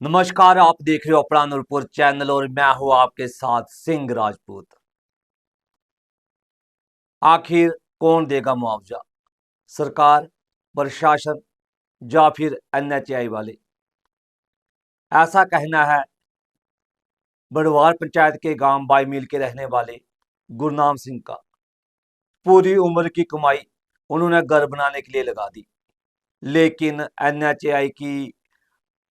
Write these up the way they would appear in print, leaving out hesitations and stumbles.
नमस्कार, आप देख रहे हो अपना नूरपुर चैनल और मैं हूं आपके साथ सिंह राजपूत। आखिर कौन देगा मुआवजा, सरकार, प्रशासन या फिर एनएचएआई वाले? ऐसा कहना है बड़वार पंचायत के गांव बाई मील के रहने वाले गुरनाम सिंह का। पूरी उम्र की कमाई उन्होंने घर बनाने के लिए लगा दी, लेकिन एनएचएआई की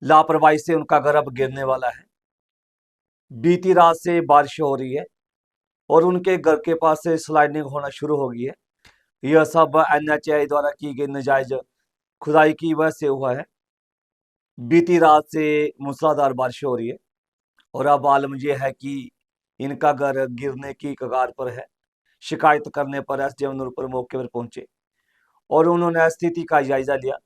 लापरवाही से उनका घर अब गिरने वाला है। बीती रात से बारिश हो रही है और उनके घर के पास से स्लाइडिंग होना शुरू हो गई है। यह सब एनएचएआई द्वारा की गई नाजायज खुदाई की वजह से हुआ है। बीती रात से मूसलाधार बारिश हो रही है और अब आलम यह है कि इनका घर गिरने की कगार पर है। शिकायत करने पर एसडीएम नूरपुर मौके पर पहुंचे और उन्होंने स्थिति का जायजा लिया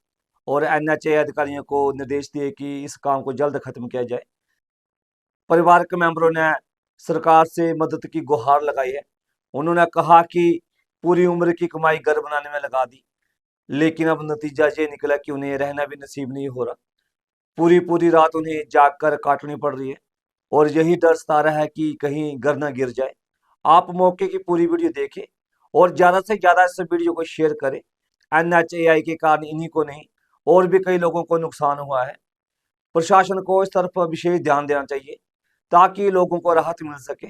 और एनएचएआई अधिकारियों को निर्देश दिए कि इस काम को जल्द खत्म किया जाए। परिवार के मेंबरों ने सरकार से मदद की गुहार लगाई है। उन्होंने कहा कि पूरी उम्र की कमाई घर बनाने में लगा दी, लेकिन अब नतीजा ये निकला कि उन्हें रहना भी नसीब नहीं हो रहा। पूरी पूरी रात उन्हें जागकर काटनी पड़ रही है और यही डर सता रहा है कि कहीं घर न गिर जाए। आप मौके की पूरी वीडियो देखें और ज़्यादा से ज़्यादा इस वीडियो को शेयर करें। एनएचएआई के कारण इन्हीं को नहीं और भी कई लोगों को नुकसान हुआ है। प्रशासन को इस तरफ विशेष ध्यान देना चाहिए ताकि लोगों को राहत मिल सके।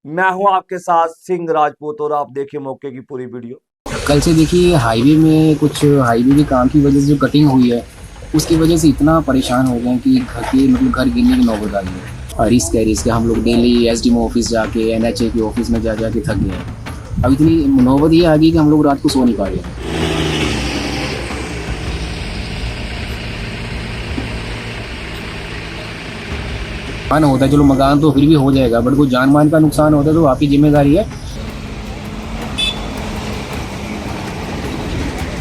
मैं हूं आपके साथ सिंह राजपूत और आप देखिए मौके की पूरी वीडियो। कल से देखिए हाईवे में कुछ हाईवे के काम की वजह से जो कटिंग हुई है उसकी वजह से इतना परेशान हो गए हैं कि घर गिरने की नौबत आ गई है। और रिस्क हम लोग डेली एसडीएम ऑफिस जाके एनएचए के ऑफिस में जा के थक गए हैं। अब इतनी नौबत ये आ गई कि हम लोग रात को सो नहीं पा रहे हैं। नुकसान होता है, चलो मकान तो फिर भी हो जाएगा, बट कोई जान मान का नुकसान होता है तो आपकी जिम्मेदारी है।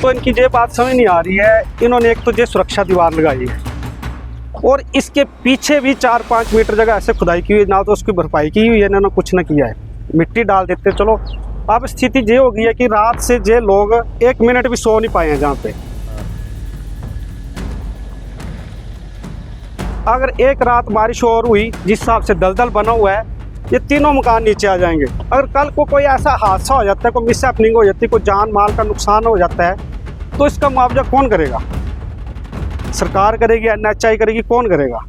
तो इनकी ये बात समझ नहीं आ रही है। इन्होंने एक तो ये सुरक्षा दीवार लगाई है और इसके पीछे भी 4-5 मीटर जगह ऐसे खुदाई की हुई, ना तो उसकी भरपाई की हुई है ना कुछ ना किया है। मिट्टी डाल देते चलो। अब स्थिति ये हो गई है कि रात से ये लोग 1 मिनट भी सो नहीं पाए हैं। जहाँ पे अगर एक रात बारिश और हुई, जिस हिसाब से दलदल बना हुआ है, ये तीनों मकान नीचे आ जाएंगे। अगर कल को कोई ऐसा हादसा हो जाता है, कोई मिसहैपनिंग हो जाती है, कोई जान माल का नुकसान हो जाता है, तो इसका मुआवजा कौन करेगा? सरकार करेगी, एनएचएआई करेगी, कौन करेगा?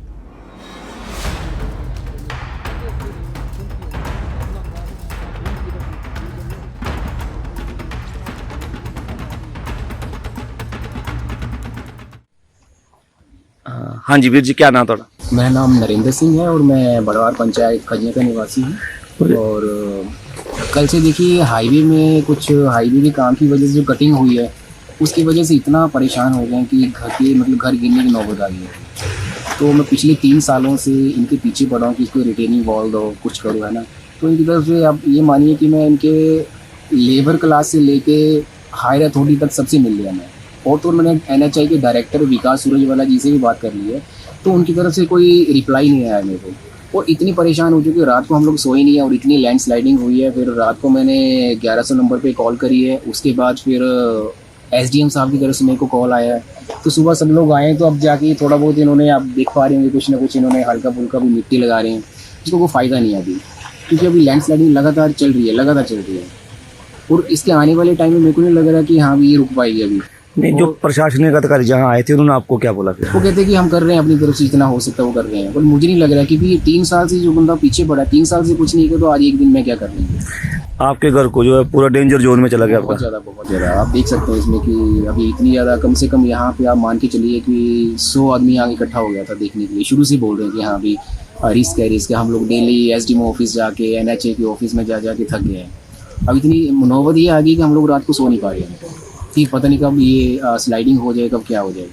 हाँ जी वीर जी, क्या नाम थोड़ा? मेरा नाम नरेंद्र सिंह है और मैं बड़वार पंचायत खजिया का निवासी हूँ। और कल से देखिए हाईवे में कुछ हाईवे के काम की वजह से जो कटिंग हुई है उसकी वजह से इतना परेशान हो गए हैं कि घर गिरने की नौबत आ गई है। तो मैं पिछले 3 सालों से इनके पीछे पड़ा हूँ कि इसको रिटेनिंग वॉल दो, कुछ करो, है ना। तो इनकी तरफ से आप ये मानिए कि मैं इनके लेबर क्लास से लेके हायर अथॉरिटी तक सबसे मिल लिया मैं। और तो मैंने एनएचआई के डायरेक्टर विकास सूरजवाला जी से भी बात कर ली है, तो उनकी तरफ से कोई रिप्लाई नहीं आया मेरे को। और इतनी परेशान हो चुकी, रात को हम लोग सोए नहीं है और इतनी लैंड स्लाइडिंग हुई है। फिर रात को मैंने 1100 नंबर पे कॉल करी है। उसके बाद फिर एसडीएम साहब की तरफ से मेरे को कॉल आया है। तो सुबह सब लोग आए तो अब जाके थोड़ा बहुत इन्होंने, आप देख पा रहे होंगे, कुछ ना कुछ इन्होंने हल्का फुल्का भी मिट्टी लगा रहे हैं, जिसको कोई फ़ायदा नहीं है अभी, क्योंकि अभी लैंड स्लाइडिंग लगातार चल रही है। और इसके आने वाले टाइम में मेरे को नहीं लग रहा कि हाँ भी ये रुक पाएगी अभी। नहीं, जो प्रशासनिक अधिकारी जहाँ आए थे उन्होंने आपको क्या बोला फिर? वो कहते हैं कि हम कर रहे हैं अपनी तरफ से, जितना हो सकता है वो कर रहे हैं। पर मुझे नहीं लग रहा क्योंकि ये 3 साल से जो बंदा पीछे पड़ा, 3 साल से कुछ नहीं किया, तो आज एक दिन में क्या कर लेंगे। आपके घर को जो है पूरा डेंजर जोन में चला गया। बहुत ज़्यादा आप देख सकते हैं इसमें कि अभी इतनी ज़्यादा, कम से कम यहाँ पे आप मान के चलिए कि 100 आदमी यहाँ इकट्ठा हो गया था देखने के लिए। शुरू से बोल रहे हैं कि हाँ अभी रिस्क है। हम लोग डेली एसडीएम ऑफिस जाके एनएचए के ऑफिस में जा के थक गए हैं। अब इतनी नौबत ये आ गई कि हम लोग रात को सो नहीं पा रहे हैं कि पता नहीं कब ये स्लाइडिंग हो जाए, कब क्या हो जाए।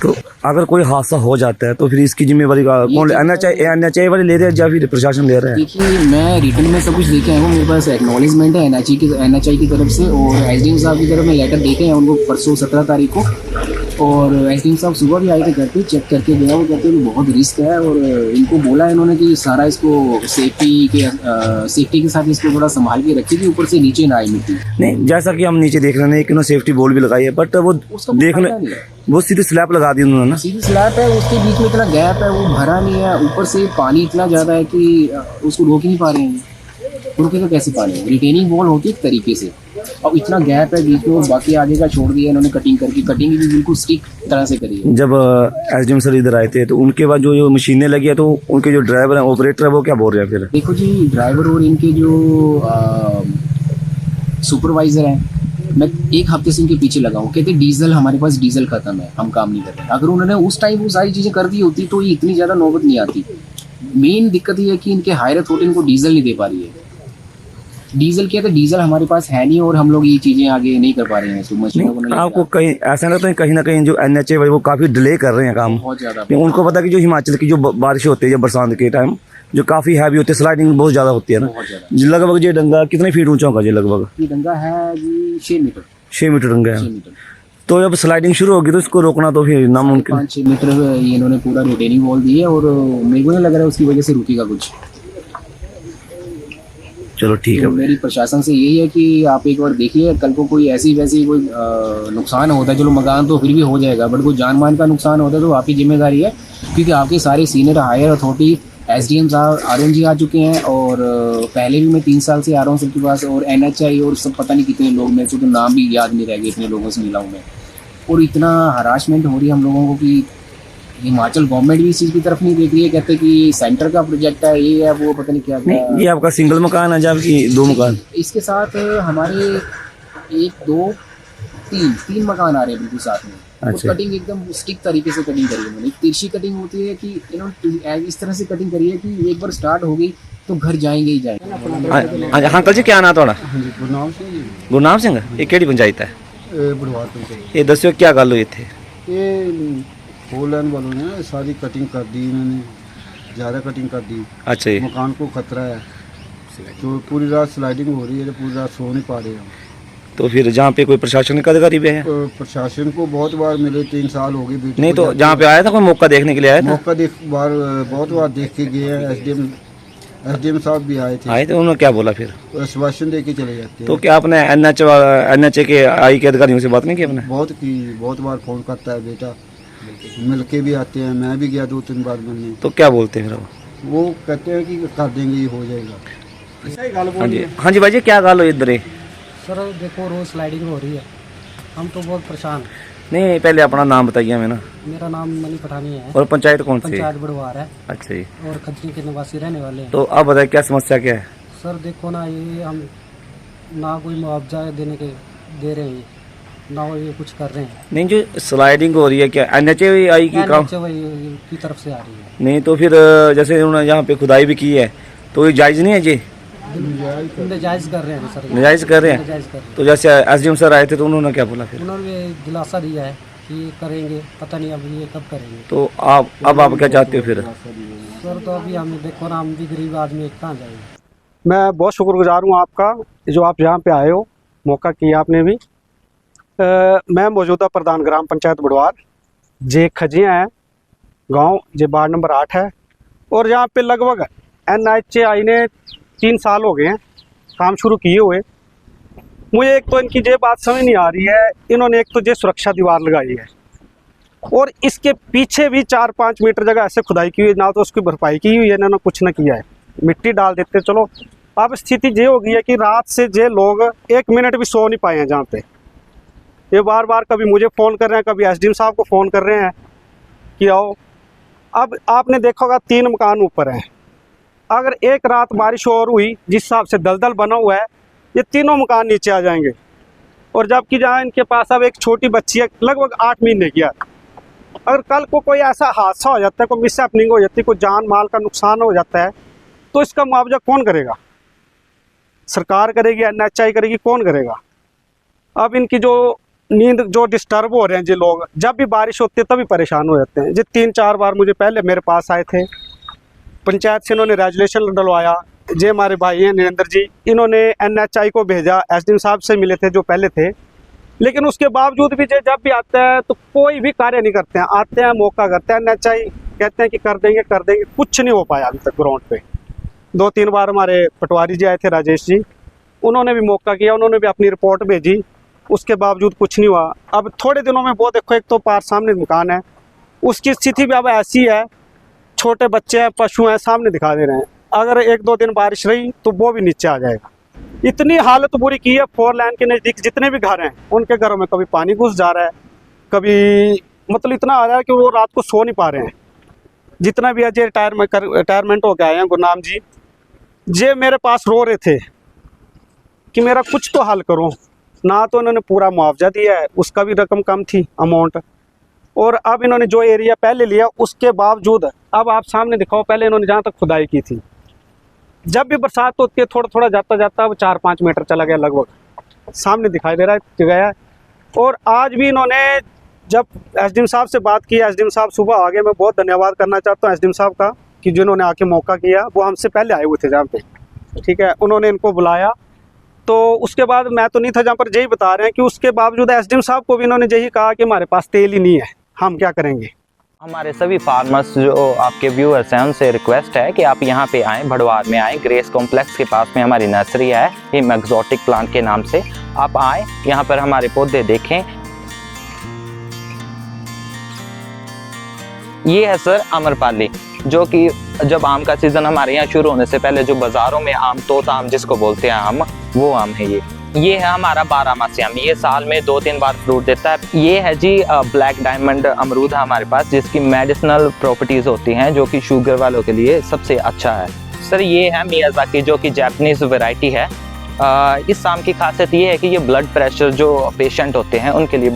तो अगर कोई हादसा हो जाता है तो फिर इसकी जिम्मेवारी कौन? एनएचआई वाले ले रहे हैं या फिर प्रशासन ले रहा है? देखिए मैं रिटर्न में सब कुछ देखे हैं, वो मेरे पास एक्नॉलेजमेंट है एनएचआई की तरफ से और एसडीएम साहब की तरफ में लेटर देखे हैं उनको परसों 17 तारीख को। और एसडीएम साहब सुबह भी आए थे घर पे, चेक करके गया। वो कहते हैं बहुत रिस्क है, और इनको बोला इन्होंने कि सारा इसको सेफ्टी के साथ इसको थोड़ा संभाल के रखिए कि ऊपर से नीचे ना आए मिट्टी। नहीं, जैसा कि हम नीचे देख रहे हैं कि उन्होंने सेफ्टी बोर्ड भी लगाई है, बट वो उसका कोई देखने फायदा नहीं है। वो सीधी स्लैब लगा दी उन्होंने ना। सीधी स्लैब है, उसके बीच में इतना गैप है, वो भरा नहीं है। ऊपर से पानी इतना ज़्यादा है कि उसको रोक ही नहीं पा रहे हैं। रुकेगा कैसे पानी? रिटेनिंग वॉल होती है एक तरीके से, और इतना गैप है बीच में। बाकी आगे का छोड़ दिया इन्होंने कटिंग करके, कटिंग भी बिल्कुल स्टिक तरह से करी है। जब एसडीएम सर इधर आए थे तो उनके बाद जो मशीनें लगी है, तो उनके जो ड्राइवर हैं, ऑपरेटर है, वो क्या बोल रहे हैं फिर? देखो जी, ड्राइवर और इनके जो सुपरवाइज़र हैं, मैं एक हफ्ते से इनके पीछे लगा हूँ। कहते डीजल, हमारे पास डीजल खत्म है, हम काम नहीं कर रहे। अगर उन्होंने उस टाइम वो सारी चीज़ें कर दी होती तो ये इतनी ज़्यादा नौबत नहीं आती। मेन दिक्कत ये है कि इनके हायर अथॉरिटी इनको डीजल नहीं दे पा रही है। डीजल क्या था, डीजल हमारे पास है नहीं, और हम लोग ये चीज़ें आगे नहीं कर पा रहे हैं। तो मशीनों को नहीं आपको कहीं ऐसा लगता है कहीं ना कहीं जो एनएचए वो काफ़ी डिले कर रहे हैं काम? बहुत ज़्यादा। नहीं, उनको पता कि जो हिमाचल की जो बारिश होती है जब बरसात के टाइम, जो काफ़ी हैवी होती है, स्लाइडिंग बहुत ज़्यादा होती है ना। बहुत ज़्यादा। लगभग ये डंगा कितने फीट ऊंचा होगा? ये लगभग ये डंगा है जी 6 मीटर। 6 मीटर डंगा है। 6 मीटर। तो जब स्लाइडिंग शुरू होगी तो इसको रोकना तो फिर नामुमकिन। 5-6 मीटर ये इन्होंने पूरा रिटेनिंग वॉल दी है, और मेरे को नहीं लग रहा है उसकी वजह से रुकेगा कुछ। चलो ठीक तो है। मेरी प्रशासन से यही है कि आप एक बार देखिए, कल को कोई ऐसी वैसी कोई नुकसान होता है, चलो मकान तो फिर भी हो जाएगा, बट कोई जान मान का नुकसान होता है तो आपकी जिम्मेदारी है। क्योंकि आपके सारे सीनियर हायर अथॉरिटी, एसडीएम साहब, आरएम जी आ चुके हैं, और पहले भी मैं 3 साल से आ रहा हूँ सबके पास, और एनएचआई और सब पता नहीं कितने लोग, मेरे को तो नाम भी याद नहीं रह गए, इतने लोगों से मिला हूँ मैं। और इतना हरासमेंट हो रही है हम लोगों को कि हिमाचल गवर्नमेंट भी इस चीज़ की तरफ नहीं देख रही है। कहते कि सेंटर का प्रोजेक्ट है, ये है वो, पता नहीं क्या क्या। नहीं, ये आपका सिंगल मकान है जबकि 2 मकान? इसके साथ हमारे 1 2 3 मकान आ रहे हैं बिल्कुल साथ में। अच्छा। कटिंग एकदम स्टिक तरीके से कटिंग करी है मैंने। तिरछी कटिंग होती है कि इन्होंने इस तरह से कटिंग करी है कि एक बार स्टार्ट हो गई तो घर जाएंगे ही जाएंगे। हाँ अंकल जी, क्या नाम थोड़ा? गुरनाम सिंह जी, गुरनाम सिंह, ये केड़ी पंचायत है? बुढ़वार पंचायत। ये दस्यो क्या गल हुई थे? ये फोर लाइन वालों ने सारी कटिंग कर दी, इन्होंने ज़्यादा कटिंग कर दी। अच्छा जी। मकान को खतरा है, तो पूरी रात स्लाइडिंग हो रही है, तो पूरी रात सो नहीं पा रहे हम। तो फिर जहाँ पे कोई प्रशासनिक अधिकारी भी है? प्रशासन को बहुत बार मिले, 3 साल हो गए बेटी नहीं, को तो जहाँ पे आया था कोई मौका देखने के लिए आया था? मौका बहुत बार देख के गए हैं। एसडीएम साहब भी आए थे, आए थे, उन्होंने क्या बोला फिर? आश्वासन दे के चले जाते हैं। तो क्या आपने एनएचए के आई के अधिकारियों से बात नहीं की आपने? बहुत बार फोन करता है बेटा, मिल के भी आते हैं, मैं भी गया 2-3 बार मिलने। तो क्या बोलते हैं फिर वो कहते हैं कि कर देंगे, ये हो जाएगा। हाँ जी, हाँ जी भाई जी, क्या गाल हो इधर है? सर देखो रोज़ स्लाइडिंग हो रही है, हम तो बहुत परेशान हैं। नहीं, पहले अपना नाम बताइए हमें ना। मेरा नाम मनी पठानी है, और पंचायत कौन सी? पंचायत बुढ़वार है, अच्छा जी। और खजनी के निवासी रहने वाले हैं। तो आप बताइए क्या समस्या क्या है? सर देखो ना, ये हम ना कोई मुआवजा दे रहे हैं, ना वो ये कुछ कर रहे हैं। नहीं, जो स्लाइडिंग हो रही है क्या एनएचए आई की काम? की तरफ से आ रही है। नहीं, तो फिर जैसे उन्होंने यहाँ पे खुदाई भी की है, तो ये जायज़ नहीं है जी? जायज़ कर रहे हैं सर, नाजायज कर रहे हैं। जायज़ कर रहे हैं। तो जैसे एसडीएम सर आए थे तो उन्होंने क्या बोला फिर? उन्होंने ये दिलासा दिया है कि ये करेंगे, पता नहीं अब ये कब करेंगे। तो आप क्या चाहते हो फिर? सर तो अभी हम देखो ना, हम भी गरीब आदमी, कहाँ जाएंगे। मैं बहुत शुक्रगुजार हूँ आपका, जो आप यहाँ पे आए हो, मौका किया आपने भी। मैं मौजूदा प्रधान ग्राम पंचायत बुढ़वार, जे खजिया है गांव, जे वार्ड नंबर 8 है, और यहाँ पे लगभग एनएचआई ने 3 साल हो गए हैं काम शुरू किए हुए। मुझे एक तो इनकी ये बात समझ नहीं आ रही है, इन्होंने एक तो ये सुरक्षा दीवार लगाई है, और इसके पीछे भी 4-5 मीटर जगह ऐसे खुदाई की हुई, ना तो उसकी भरपाई की हुई है, इन्होंने कुछ ना किया है, मिट्टी डाल देते चलो। अब स्थिति ये हो गई है कि रात से ये लोग 1 मिनट भी सो नहीं पाए हैं। जहाँ पे ये बार बार कभी मुझे फ़ोन कर रहे हैं, कभी एसडीएम साहब को फ़ोन कर रहे हैं कि आओ। अब आपने देखा होगा 3 मकान ऊपर हैं, अगर एक रात बारिश और हुई, जिस हिसाब से दलदल बना हुआ है, ये तीनों मकान नीचे आ जाएंगे। और जबकि जहाँ इनके पास अब एक छोटी बच्ची है, लगभग 8 महीने की है, अगर कल को कोई ऐसा हादसा हो जाता है, कोई मिसहैपनिंग हो जाती है, कोई जान माल का नुकसान हो जाता है, तो इसका मुआवजा कौन करेगा? सरकार करेगी, एनएचआई करेगी, कौन करेगा? अब इनकी जो नींद जो डिस्टर्ब हो रहे हैं जो लोग, जब भी बारिश होती है तभी परेशान हो जाते हैं। जो 3-4 बार मुझे पहले मेरे पास आए थे, पंचायत से इन्होंने रेजुलेशन डलवाया। जे हमारे भाई हैं नरेंद्र जी, इन्होंने एनएचआई को भेजा, एसडीएम साहब से मिले थे जो पहले थे, लेकिन उसके बावजूद भी जब भी आते हैं तो कोई भी कार्य नहीं करते हैं। आते हैं, मौका करते हैं, नचाई कहते हैं कि कर देंगे, कुछ नहीं हो पाया अभी तक ग्राउंड पे। 2-3 बार हमारे पटवारी जी आए थे, राजेश जी, उन्होंने भी मौका किया, उन्होंने भी अपनी रिपोर्ट भेजी, उसके बावजूद कुछ नहीं हुआ। अब थोड़े दिनों में वो देखो, एक तो पार सामने मकान है, उसकी स्थिति भी अब ऐसी है, छोटे बच्चे हैं, पशु हैं, सामने दिखा दे रहे हैं। अगर 1-2 दिन बारिश रही तो वो भी नीचे आ जाएगा। इतनी हालत बुरी की है। 4 लाइन के नज़दीक जितने भी घर हैं उनके घरों में कभी पानी घुस जा रहा है, कभी मतलब इतना आ रहा है कि वो रात को सो नहीं पा रहे हैं। जितना भी अजय रिटायरमेंट हो के आए हैं, गुरनाम जी, जे मेरे पास रो रहे थे कि मेरा कुछ तो हल करो। ना तो इन्होंने पूरा मुआवजा दिया है, उसका भी रकम कम थी अमाउंट, और अब इन्होंने जो एरिया पहले लिया उसके बावजूद अब आप सामने दिखाओ, पहले इन्होंने जहाँ तक खुदाई की थी, जब भी बरसात होती है थोड़ा थोड़ा जाता जाता वो 4-5 मीटर चला गया लगभग, सामने दिखाई दे रहा है गया है। और आज भी इन्होंने जब एसडीएम साहब से बात की, एसडीएम साहब सुबह आ गए, मैं बहुत धन्यवाद करना चाहता हूँ एसडीएम साहब का कि जिन्होंने आके मौका किया। वो हमसे पहले आए हुए थे जहाँ पे, ठीक है, उन्होंने इनको बुलाया, तो उसके बाद मैं तो नहीं था जहाँ पर, यही बता रहे हैं कि उसके बावजूद एसडीएम साहब को भी इन्होंने यही कहा कि हमारे पास तेल ही नहीं है, हम क्या करेंगे। हमारे सभी फार्मर्स जो आपके व्यूअर्स हैं उनसे रिक्वेस्ट है कि आप यहाँ पे आएँ, भड़वार में आएँ, ग्रेस कॉम्प्लेक्स के पास में हमारी नर्सरी है हिम एक्सोटिक प्लांट के नाम से। आप आएँ, यहाँ पर हमारे पौधे देखें। ये है सर अमरपाली, जो कि जब आम का सीज़न हमारे यहाँ शुरू होने से पहले जो बाज़ारों में आम, तोता आम जिसको बोलते हैं आम, वो आम है ये है हमारा 12 आम। ये साल में 2-3 बार फ्रूट देता है। ये है जी ब्लैक डायमंड अमरूद है हमारे पास, जिसकी मेडिसिनल प्रॉपर्टीज़ होती हैं, जो कि शुगर वालों के लिए सबसे अच्छा है। सर ये है मियाज़ाकी, जो कि जापानीज़ वैरायटी है। इस आम की खासियत ये है कि ये ब्लड प्रेशर जो पेशेंट होते हैं उनके लिए